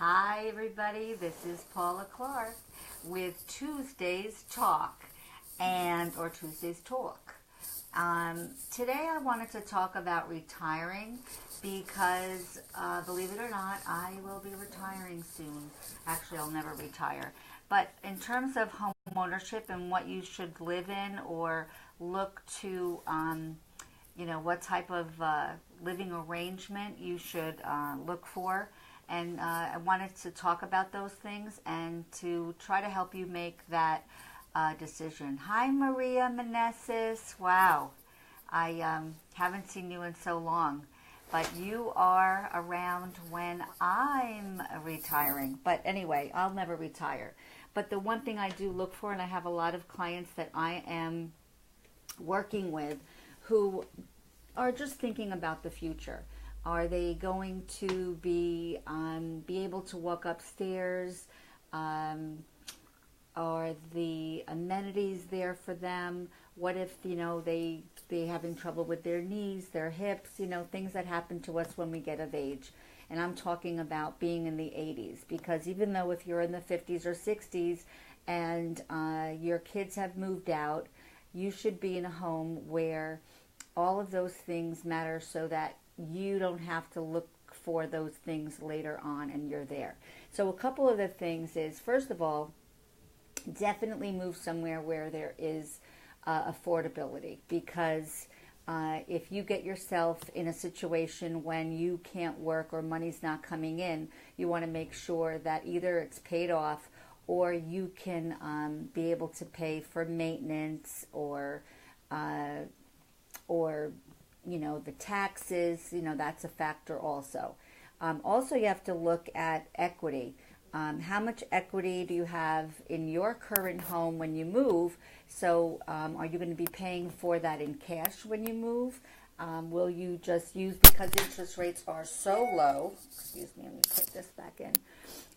Hi everybody, this is Paula Clark with Tuesday's Talk or Tuesday's Talk. Today I wanted to talk about retiring because, believe it or not, I will be retiring soon. Actually, I'll never retire. But in terms of home ownership and what you should live in or look to, what type of living arrangement you should look for. And I wanted to talk about those things and to try to help you make that decision. Hi, Maria Meneses. Wow, I haven't seen you in so long, but you are around when I'm retiring. But anyway, I'll never retire. But the one thing I do look for, and I have a lot of clients that I am working with who are just thinking about the future. Are they going to be able to walk upstairs? Are the amenities there for them? What if they having trouble with their knees, their hips? Things that happen to us when we get of age. And I'm talking about being in the 80s, because even though if you're in the 50s or 60s and your kids have moved out, you should be in a home where all of those things matter so that you don't have to look for those things later on and you're there. So a couple of the things is, first of all, definitely move somewhere where there is affordability, because if you get yourself in a situation when you can't work or money's not coming in, you want to make sure that either it's paid off or you can be able to pay for maintenance or the taxes, that's a factor also. Also, you have to look at equity. How much equity do you have in your current home when you move? So are you going to be paying for that in cash when you move? Will you just use, because interest rates are so low, excuse me, let me put this back in,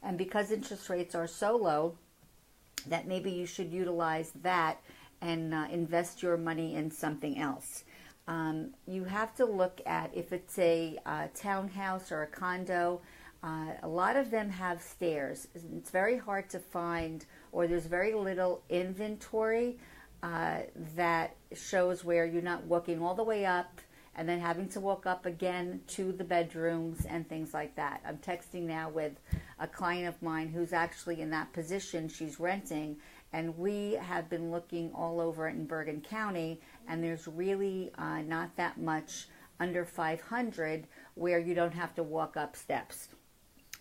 and because interest rates are so low, that maybe you should utilize that and invest your money in something else. You have to look at if it's a townhouse or a condo. A lot of them have stairs. It's very hard to find, or there's very little inventory that shows where you're not walking all the way up and then having to walk up again to the bedrooms and things like that. I'm texting now with a client of mine who's actually in that position. She's renting, and we have been looking all over in Bergen County, and there's really not that much under 500 where you don't have to walk up steps.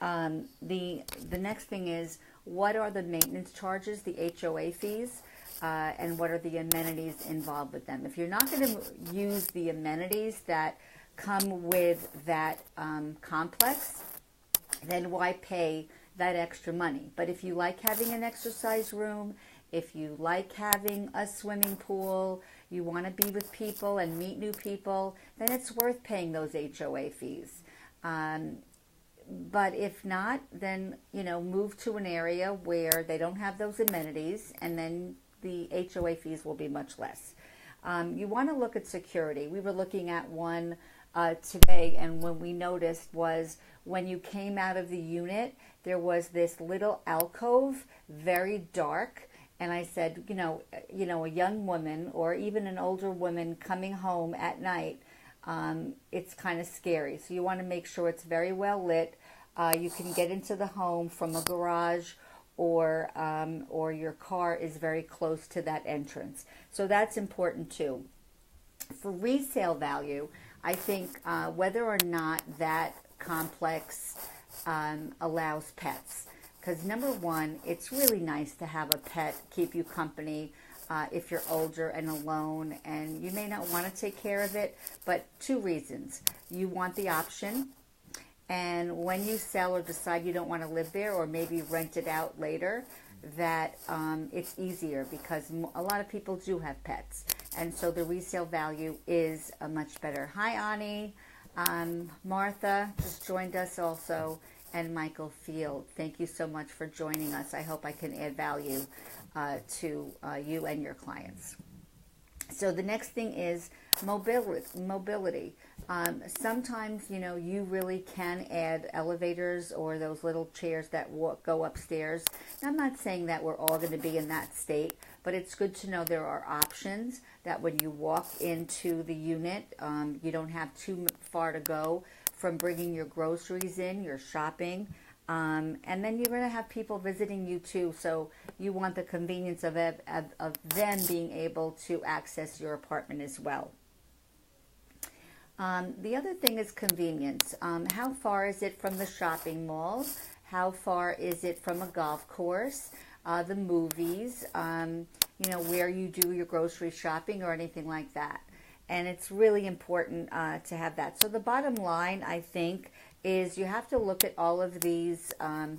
The next thing is, what are the maintenance charges, the HOA fees, and what are the amenities involved with them? If you're not going to use the amenities that come with that complex, then why pay that extra money? But if you like having an exercise room, if you like having a swimming pool, you want to be with people and meet new people, then it's worth paying those HOA fees. But if not, then, move to an area where they don't have those amenities, and then the HOA fees will be much less. You want to look at security. We were looking at one today, and what we noticed was when you came out of the unit, there was this little alcove, very dark. And I said, a young woman or even an older woman coming home at night, it's kind of scary. So you want to make sure it's very well lit. You can get into the home from a garage, or your car is very close to that entrance. So that's important too. For resale value, I think whether or not that complex allows pets. Because number one, it's really nice to have a pet keep you company if you're older and alone, and you may not want to take care of it, but two reasons. You want the option, and when you sell or decide you don't want to live there, or maybe rent it out later, that it's easier, because a lot of people do have pets, and so the resale value is much better. Hi, Ani. Martha just joined us also, and Michael Field. Thank you so much for joining us. I hope I can add value to you and your clients. So the next thing is mobility. Sometimes, you really can add elevators or those little chairs that go upstairs. And I'm not saying that we're all going to be in that state, but it's good to know there are options that when you walk into the unit, you don't have too far to go from bringing your groceries in, your shopping. And then you're going to have people visiting you too, so you want the convenience of them being able to access your apartment as well. The other thing is convenience. How far is it from the shopping mall? How far is it from a golf course, the movies, where you do your grocery shopping or anything like that? And it's really important to have that. So the bottom line, I think, is you have to look at all of these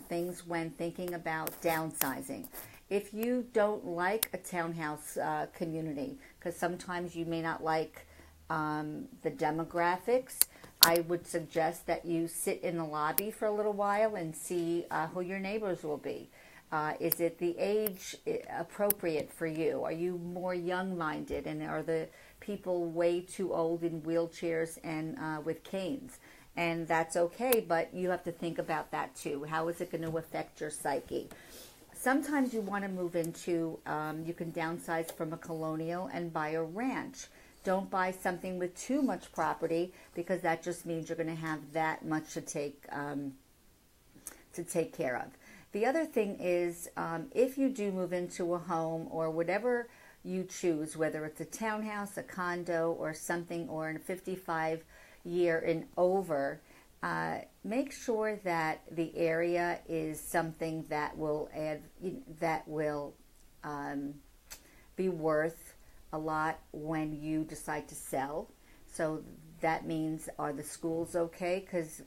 things when thinking about downsizing. If you don't like a townhouse community, because sometimes you may not like the demographics, I would suggest that you sit in the lobby for a little while and see who your neighbors will be. Is it the age appropriate for you? Are you more young-minded, and are the people way too old in wheelchairs and with canes? And that's okay, but you have to think about that too. How is it going to affect your psyche? Sometimes you want to move into, you can downsize from a colonial and buy a ranch. Don't buy something with too much property, because that just means you're going to have that much to take care of. The other thing is, if you do move into a home or whatever you choose, whether it's a townhouse, a condo, or something, or a 55-year and over, make sure that the area is something that will be worth a lot when you decide to sell. So that means, are the schools okay? Because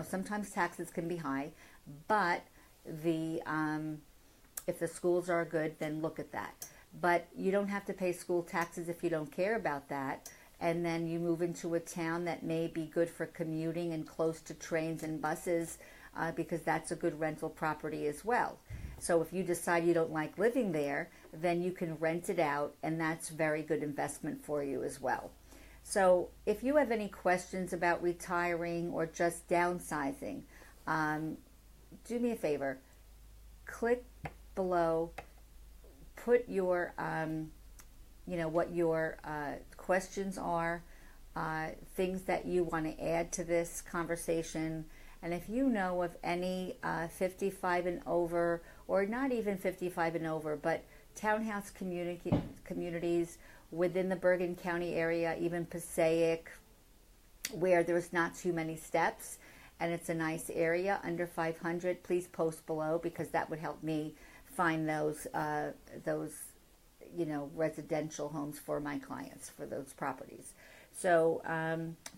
sometimes taxes can be high, but if the schools are good, then look at that. But you don't have to pay school taxes if you don't care about that. And then you move into a town that may be good for commuting and close to trains and buses, because that's a good rental property as well. So if you decide you don't like living there, then you can rent it out, and that's very good investment for you as well. So if you have any questions about retiring or just downsizing, do me a favor, click below, put your, what your questions are, things that you want to add to this conversation. And if you know of any 55 and over, or not even 55 and over, but townhouse communities within the Bergen County area, even Passaic, where there's not too many steps, and it's a nice area, under 500, please post below, because that would help me find those residential homes for my clients, for those properties. So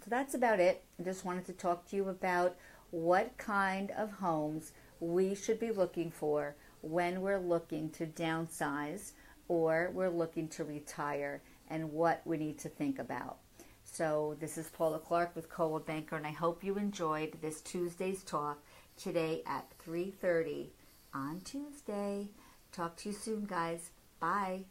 that's about it. I just wanted to talk to you about what kind of homes we should be looking for when we're looking to downsize or we're looking to retire, and what we need to think about. So this is Paula Clark with Coldwell Banker, and I hope you enjoyed this Tuesday's talk today at 3:30 on Tuesday. Talk to you soon, guys. Bye.